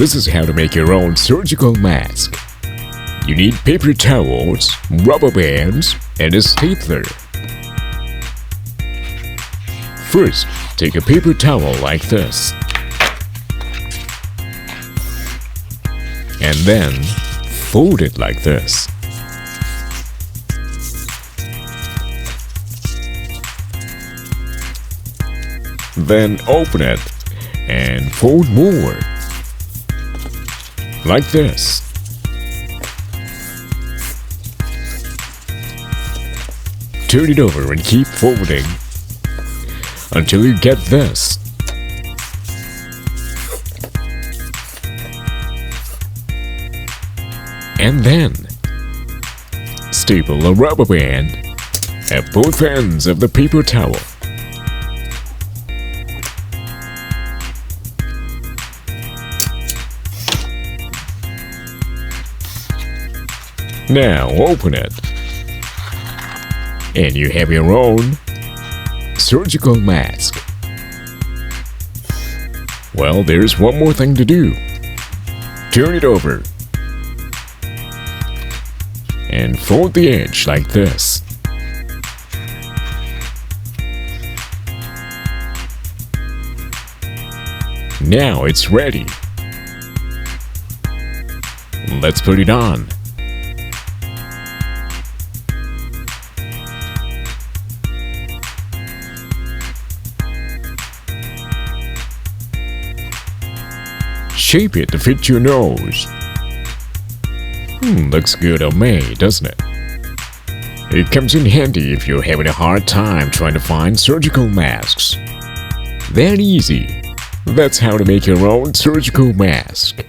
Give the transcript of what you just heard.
this is how to make your own surgical mask. You need paper towels, rubber bands, and a stapler. First, take a paper towel like this. And then, fold it like this. Then open it and fold more. Like this. Turn it over and keep folding until you get this. And then staple a rubber band at both ends of the paper towel. Now open it, and you have your own surgical mask. Well, there's one more thing to do. Turn it over and fold the edge like this. Now it's ready. Let's put it on. Shape it to fit your nose. Looks good on me, doesn't it? It comes in handy if you're having a hard time trying to find surgical masks. That easy. That's how to make your own surgical mask.